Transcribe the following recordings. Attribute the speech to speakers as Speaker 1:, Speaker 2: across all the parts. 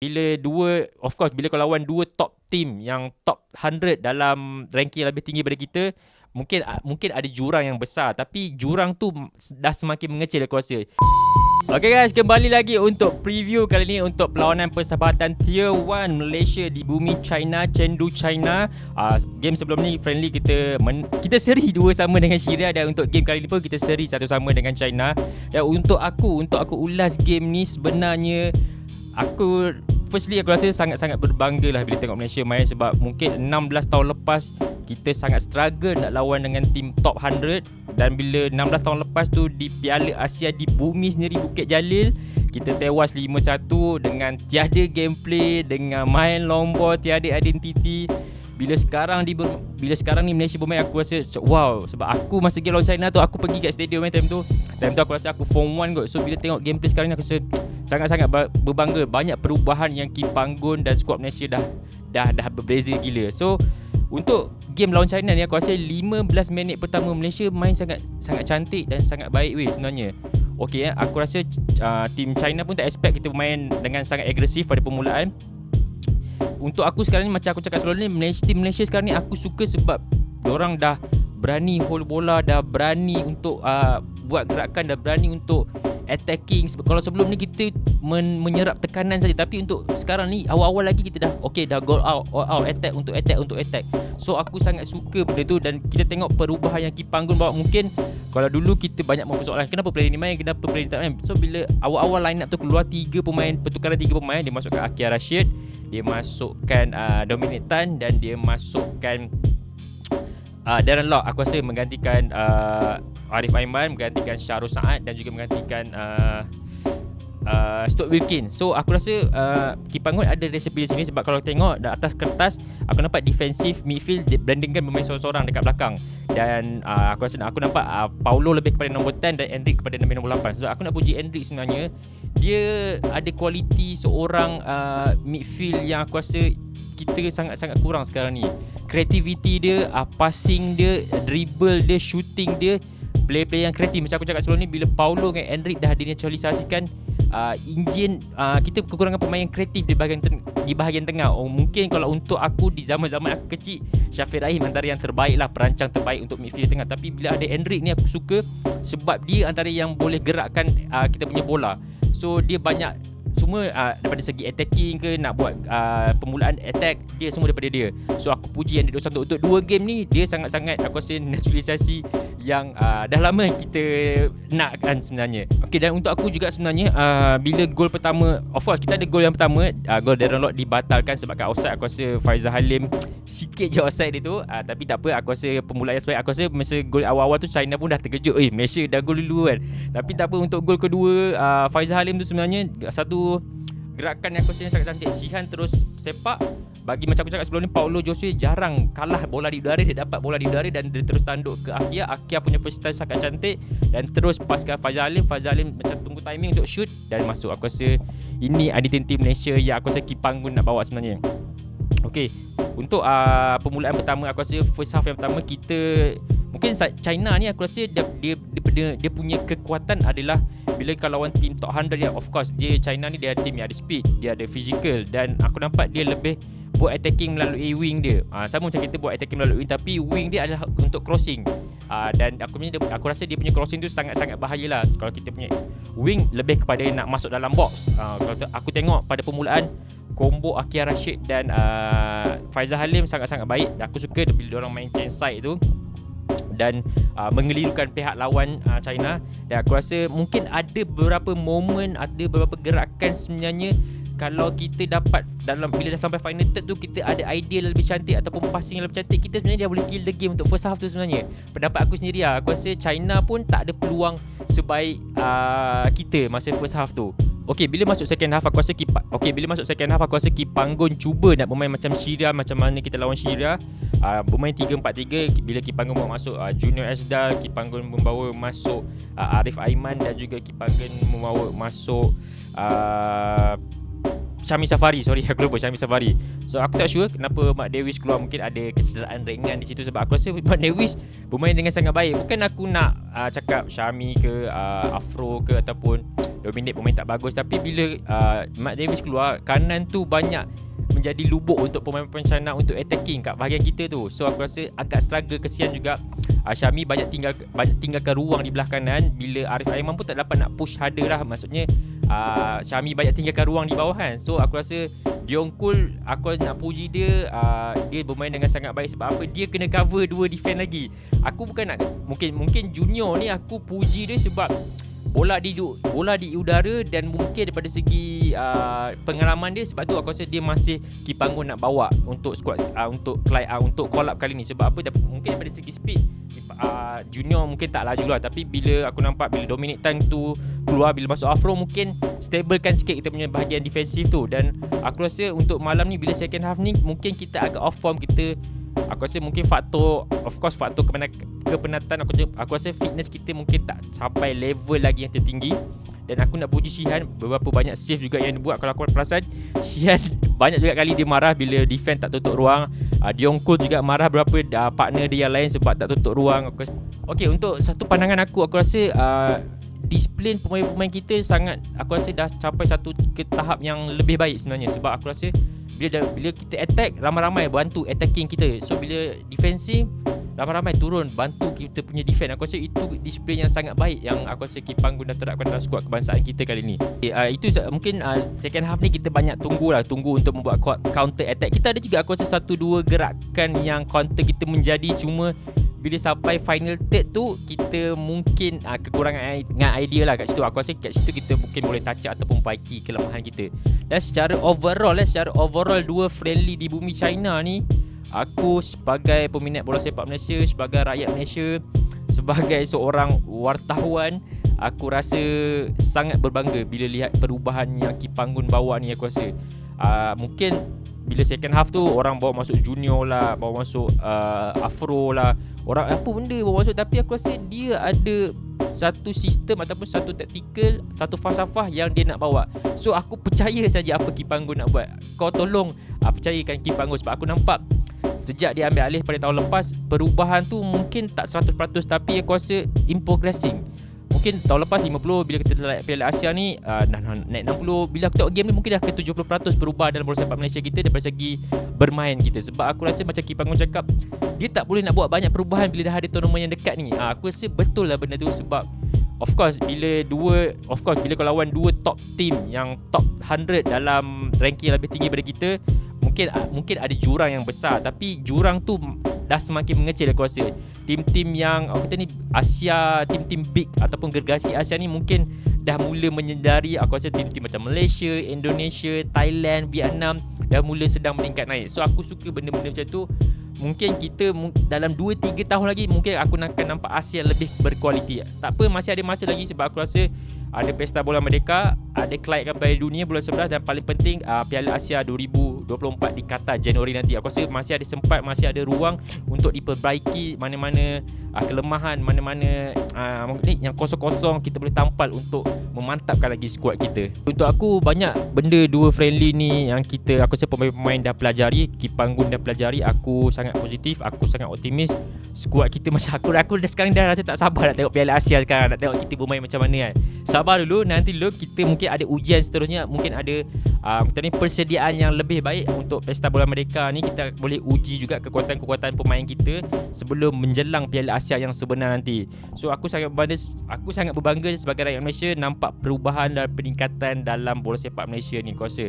Speaker 1: bila kau lawan dua top team yang top 100 dalam ranking yang lebih tinggi daripada kita, mungkin ada jurang yang besar, tapi jurang tu dah semakin mengecil aku rasa. Okay guys, kembali lagi untuk preview kali ni untuk perlawanan persahabatan Tier 1 Malaysia di bumi China, Chengdu, China. Game sebelum ni friendly kita seri 2 sama dengan Syria, dan untuk game kali ni pun kita seri 1 sama dengan China. Dan untuk aku ulas game ni, sebenarnya aku rasa sangat-sangat berbangga lah bila tengok Malaysia main, sebab mungkin 16 tahun lepas kita sangat struggle nak lawan dengan tim top 100, dan bila 16 tahun lepas tu di Piala Asia di bumi sendiri Bukit Jalil, kita tewas 5-1 dengan tiada gameplay, dengan main long ball, tiada identiti. Bila sekarang ni Malaysia bermain, aku rasa wow. Sebab aku masa game lawan China tu, aku pergi kat stadium time tu aku rasa aku form 1 kot. So bila tengok gameplay sekarang ni, aku rasa sangat-sangat berbangga. Banyak perubahan yang Kim Panggun dan skuad Malaysia dah berbeza gila. So untuk game lawan China ni, aku rasa 15 minit pertama Malaysia main sangat cantik dan sangat baik sebenarnya. Okay, aku rasa tim China pun tak expect kita bermain dengan sangat agresif pada permulaan. Untuk aku sekarang ni, macam aku cakap sebelum ni, tim Malaysia sekarang ni aku suka sebab diorang dah berani hold bola, dah berani untuk buat gerakan, dah berani untuk attacking. Kalau sebelum ni kita menyerap tekanan saja, tapi untuk sekarang ni awal-awal lagi kita dah goal out, attack untuk attack. So aku sangat suka benda tu, dan kita tengok perubahan yang Kim Panggun bawa. Mungkin kalau dulu kita banyak mempersoalkan kenapa player ni main, kenapa player ni tak main. So bila awal-awal line up tu keluar pertukaran 3 pemain, dia masukkan Akia Rashid, dia masukkan Dominic Tan, dan dia masukkan Darren Lock. Aku rasa menggantikan Arif Aiman, menggantikan Syahrul Saad, dan juga menggantikan Stuart Wilkin. So aku rasa Kim Panggun ada resepi di sini, sebab kalau tengok atas kertas, aku nampak defensive midfield Brandon kan bermain seorang-seorang dekat belakang, dan aku nampak Paulo lebih kepada nombor 10 dan Endrick kepada nombor 8. Sebab aku nak puji Endrick, sebenarnya dia ada kualiti seorang midfield yang aku rasa kita sangat-sangat kurang sekarang ni. Kreativiti dia, passing dia, dribble dia, shooting dia, player-player yang kreatif. Macam aku cakap sebelum ni, bila Paulo dengan Endrick dah dinaturalisasikan, kita kekurangan pemain yang kreatif di bahagian tengah. Mungkin kalau untuk aku di zaman-zaman aku kecil, Syafiq Rahim antara yang terbaik lah, perancang terbaik untuk midfield tengah. Tapi bila ada Endrick ni, aku suka sebab dia antara yang boleh gerakkan kita punya bola. So dia banyak semua daripada segi attacking ke, nak buat permulaan attack, dia semua daripada dia. So aku puji Endrick Rossanto untuk 2 game ni. Dia sangat-sangat, aku rasa, naturalisasi yang dah lama kita nakkan sebenarnya. Okay, dan untuk aku juga sebenarnya bila gol pertama, of course kita ada gol yang pertama, gol Darren Lock dibatalkan sebab kat offside. Aku rasa Faizal Halim sikit je offside dia tu, tapi tak apa. Aku rasa permulaan yang sebaik. Aku rasa masa gol awal-awal tu China pun dah terkejut, Malaysia dah gol dulu kan. Tapi tak apa, untuk gol kedua Faizal Halim tu sebenarnya satu gerakan yang aku rasa sangat cantik. Shihan terus sepak. Bagi macam aku cakap sebelum ni, Paulo Josue jarang kalah bola di udara. Dia dapat bola di udara dan dia terus tanduk ke Akia punya first time sangat cantik, dan terus paskan Faizal Halim macam tunggu timing untuk shoot dan masuk. Aku rasa ini identiti Malaysia yang aku rasa Kim Panggun nak bawa sebenarnya. Okay, untuk permulaan pertama, aku rasa first half yang pertama kita, mungkin China ni aku rasa dia punya kekuatan adalah bila kalau lawan tim top 100 yang, of course China ni dia ada tim yang ada speed, dia ada physical, dan aku nampak dia lebih buat attacking melalui wing dia. Sama macam kita buat attacking melalui wing, tapi wing dia adalah untuk crossing. Dan aku rasa dia punya crossing tu sangat-sangat bahayalah. Kalau kita punya wing lebih kepada nak masuk dalam box. Kalau aku tengok pada permulaan, combo Akia Rashid dan Faizal Halim sangat-sangat baik. Aku suka bila diorang main chain side tu dan mengelirukan pihak lawan China. Dan aku rasa mungkin ada beberapa momen, ada beberapa gerakan sebenarnya, kalau kita dapat bila dah sampai final third tu, kita ada idea lebih cantik ataupun passing yang lebih cantik, kita sebenarnya dah boleh kill the game untuk first half tu sebenarnya. Pendapat aku sendiri lah. Aku rasa China pun tak ada peluang sebaik kita masa first half tu. Okay, bila masuk second half aku rasa Kim Panggun cuba nak bermain macam Syria, macam mana kita lawan Syria. Bermain 3-4-3. Bila Kim Panggun bawa masuk Junior Esdal, Kim Panggun membawa masuk Arif Aiman, dan juga Kim Panggun membawa masuk Syami Safari. So aku tak sure kenapa Mat Davis keluar. Mungkin ada kecederaan ringan di situ, sebab aku rasa Mat Davis bermain dengan sangat baik. Bukan aku nak cakap Syami ke Afro ke ataupun dominate pemain tak bagus. Tapi bila Matt Davis keluar, kanan tu banyak menjadi lubuk untuk pemain-pemain China untuk attacking kat bahagian kita tu. So aku rasa agak struggle, kesian juga. Syami banyak tinggalkan ruang di belah kanan. Bila Arif Aiman pun tak dapat nak push harder lah. Maksudnya Syami banyak tinggalkan ruang di bawah kan. So aku rasa Diongkul, aku nak puji dia, dia bermain dengan sangat baik. Sebab apa? Dia kena cover 2 defend lagi. Aku bukan nak, mungkin junior ni aku puji dia sebab bola di udara, dan mungkin daripada segi pengalaman dia. Sebab tu aku rasa dia masih Kipanggun nak bawa untuk squad, untuk call up kali ni. Sebab apa? Mungkin daripada segi speed junior mungkin tak laju lah. Tapi bila aku nampak bila Dominic Tan tu keluar, bila masuk Afro, mungkin stablekan sikit kita punya bahagian defensif tu. Dan aku rasa untuk malam ni, bila second half ni mungkin kita agak off form. Aku rasa mungkin faktor kepenatan, aku rasa fitness kita mungkin tak sampai level lagi yang tertinggi. Dan aku nak puji Shihan, beberapa banyak save juga yang dia buat. Kalau aku perasan, Shihan banyak juga kali dia marah bila defend tak tutup ruang. Diongkul juga marah beberapa partner dia yang lain sebab tak tutup ruang. Okay, untuk satu pandangan aku rasa disiplin pemain-pemain kita sangat, aku rasa dah capai satu ke tahap yang lebih baik sebenarnya. Sebab aku rasa bila kita attack, ramai-ramai bantu attacking kita. So bila defensif, ramai-ramai turun bantu kita punya defend. Aku rasa itu disiplin yang sangat baik yang aku rasa Kipanggun dah terapkan dalam skuad kebangsaan kita kali ni. Itu mungkin second half ni kita banyak tunggu untuk membuat counter attack. Kita ada juga aku rasa 1-2 gerakan yang counter kita menjadi, cuma bila sampai final third tu kita mungkin kekurangan idea lah kat situ. Aku rasa kat situ kita mungkin boleh touch up ataupun perbaiki kelemahan kita. Dan secara overall 2 friendly di bumi China ni, aku sebagai peminat bola sepak Malaysia, sebagai rakyat Malaysia, sebagai seorang wartawan, aku rasa sangat berbangga bila lihat perubahan yang Kipanggun bawa ni. Aku rasa mungkin bila second half tu orang bawa masuk junior lah, bawa masuk Afro lah, orang apa benda bawa masuk. Tapi aku rasa dia ada satu sistem ataupun satu taktikal, satu falsafah yang dia nak bawa. So aku percaya saja apa Kipanggun nak buat. Kau tolong percayakan Kipanggun. Sebab aku nampak sejak dia ambil alih pada tahun lepas, perubahan tu mungkin tak 100%, tapi aku rasa in progressing. Mungkin tahun lepas 50, bila kita naik Piala Asia ni naik 60. Bila aku tengok game ni mungkin dah ke 70% berubah dalam bola sepak Malaysia kita daripada segi bermain kita. Sebab aku rasa macam Kipanggun cakap, dia tak boleh nak buat banyak perubahan bila dah ada tournament yang dekat ni. Aku rasa betul lah benda tu. Sebab of course bila kau lawan 2 top team yang top 100 dalam ranking yang lebih tinggi daripada kita, mungkin ada jurang yang besar. Tapi jurang tu dah semakin mengecil. Aku rasa tim-tim yang kita ni Asia, tim-tim big ataupun gergasi Asia ni mungkin dah mula menyedari. Aku rasa tim-tim macam Malaysia, Indonesia, Thailand, Vietnam dah mula sedang meningkat naik. So aku suka benda-benda macam tu. Mungkin kita dalam 2-3 tahun lagi mungkin aku akan nampak Asia lebih berkualiti. Tak apa, masih ada masa lagi. Sebab aku rasa ada Pesta Bola Merdeka, ada Kelayakan Piala Dunia bulan 11, dan paling penting Piala Asia 2024 di Qatar Januari nanti. Aku rasa masih ada sempat, masih ada ruang untuk diperbaiki mana-mana kelemahan, mana-mana yang kosong-kosong kita boleh tampal untuk memantapkan lagi skuad kita. Untuk aku banyak benda 2 friendly ni yang aku rasa pemain-pemain dah pelajari, Kipanggun dah pelajari. Aku sangat positif, aku sangat optimis. Skuad kita macam aku dah sekarang dah rasa tak sabar nak tengok Piala Asia sekarang, nak tengok kita bermain macam mana kan. Sabar dulu, nanti kita mungkin ada ujian seterusnya, mungkin ada persediaan yang lebih baik untuk Pesta Bola Merdeka ni. Kita boleh uji juga kekuatan-kekuatan pemain kita sebelum menjelang Piala Asia yang sebenar nanti. So aku sangat berbangga sebagai rakyat Malaysia nampak perubahan dan peningkatan dalam bola sepak Malaysia ni. Aku rasa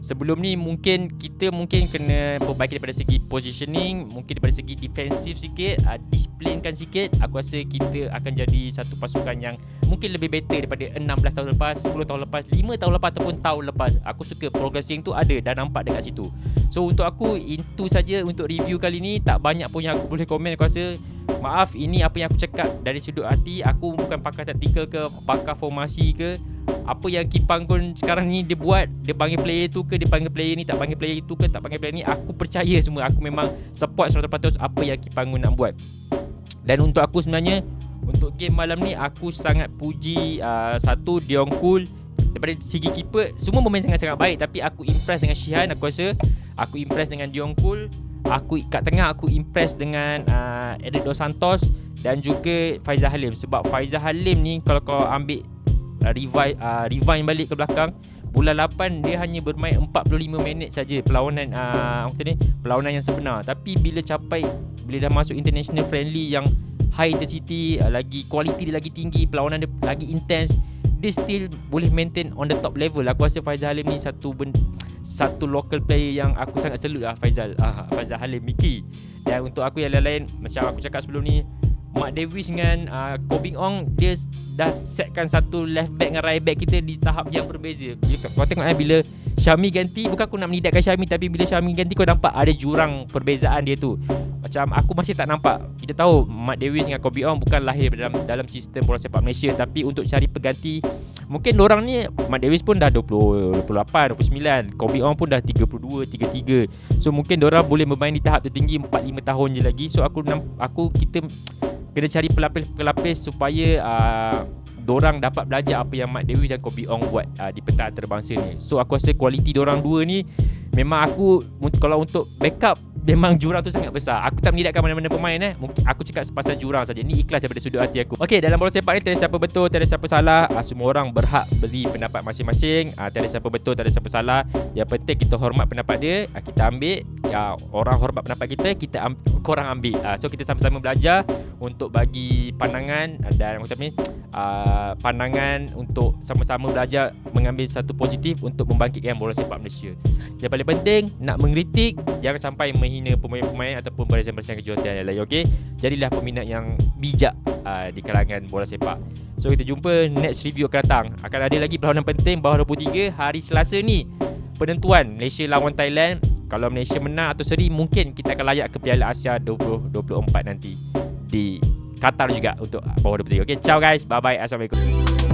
Speaker 1: sebelum ni mungkin kita kena perbaiki daripada segi positioning, mungkin daripada segi defensif sikit, disiplinkan sikit. Aku rasa kita akan jadi satu pasukan yang mungkin lebih better daripada 16 tahun lepas, 10 tahun lepas, 5 tahun lepas ataupun tahun lepas. Aku suka progressing tu ada, dah nampak dekat situ. So untuk aku itu saja untuk review kali ni. Tak banyak pun yang aku boleh komen. Aku rasa maaf, ini apa yang aku cakap dari sudut hati. Aku bukan pakar taktikal ke, pakar formasi ke. Apa yang Kipanggun sekarang ni dia buat, dia panggil player tu ke, dia panggil player ni, tak panggil player itu ke, tak panggil player ni, aku percaya semua. Aku memang support 100% apa yang Kipanggun nak buat. Dan untuk aku sebenarnya, untuk game malam ni aku sangat puji satu Diongkul. Daripada segi keeper semua bermain sangat-sangat baik, tapi aku impress dengan Shihan. Aku rasa aku impress dengan Diongkul. Aku kat tengah aku impress dengan Eric Dos Santos dan juga Faizal Halim. Sebab Faizal Halim ni kalau kau ambil rewind balik ke belakang. Bulan 8 dia hanya bermain 45 minit saja perlawanan perlawanan yang sebenar. Tapi bila dah masuk international friendly yang high intensity, lagi quality dia lagi tinggi, perlawanan dia lagi intense, dia still boleh maintain on the top level. Aku rasa Faizal Halim ni satu local player yang aku sangat salute lah. Faizal Halim Miki. Dan untuk aku yang lain-lain, macam aku cakap sebelum ni, Mark Davis dengan Kobe Ong, dia dah setkan satu left back dengan right back kita di tahap yang berbeza. Kau tengok bila Syami ganti, bukan aku nak menidakkan Syami, tapi bila Syami ganti kau nampak ada jurang perbezaan dia tu. Macam aku masih tak nampak. Kita tahu Mark Davis dengan Kobe Ong bukan lahir dalam sistem bola sepak Malaysia, tapi untuk cari pengganti, mungkin dorang ni, Mark Davis pun dah 28, 29, Kobe Ong pun dah 32, 33. So mungkin dorang boleh bermain di tahap tertinggi 4-5 tahun je lagi. So kita kena cari pelapis supaya dorang dapat belajar apa yang Mark Davis dan Kobe Ong buat di pentas antarabangsa ni. So aku rasa kualiti dorang dua ni memang kalau untuk backup, memang jurang tu sangat besar. Aku tak menidakkan mana-mana pemain Mungkin aku cakap pasal jurang saja. Ni ikhlas daripada sudut hati aku. Okey, dalam bola sepak ni tiada siapa betul, tiada siapa salah. Semua orang berhak beri pendapat masing-masing. Tiada siapa betul, tiada siapa salah. Yang penting kita hormat pendapat dia, kita ambil. Orang hormat pendapat kita korang ambil. So kita sama-sama belajar untuk bagi pandangan dan pandangan untuk sama-sama belajar mengambil satu positif untuk membangkitkan bola sepak Malaysia. Yang paling penting, nak mengkritik, jangan sampai menghina pemain-pemain ataupun barisan-barisan kejuruteraan yang lain. Okey, jadilah peminat yang bijak di kalangan bola sepak. So kita jumpa next review akan datang. Akan ada lagi perlawanan penting bawah 23 hari Selasa ni, penentuan Malaysia lawan Thailand. Kalau Malaysia menang atau seri, mungkin kita akan layak ke Piala Asia 2024 nanti di Qatar juga untuk bawah 23. Okey, ciao guys, bye bye, assalamualaikum.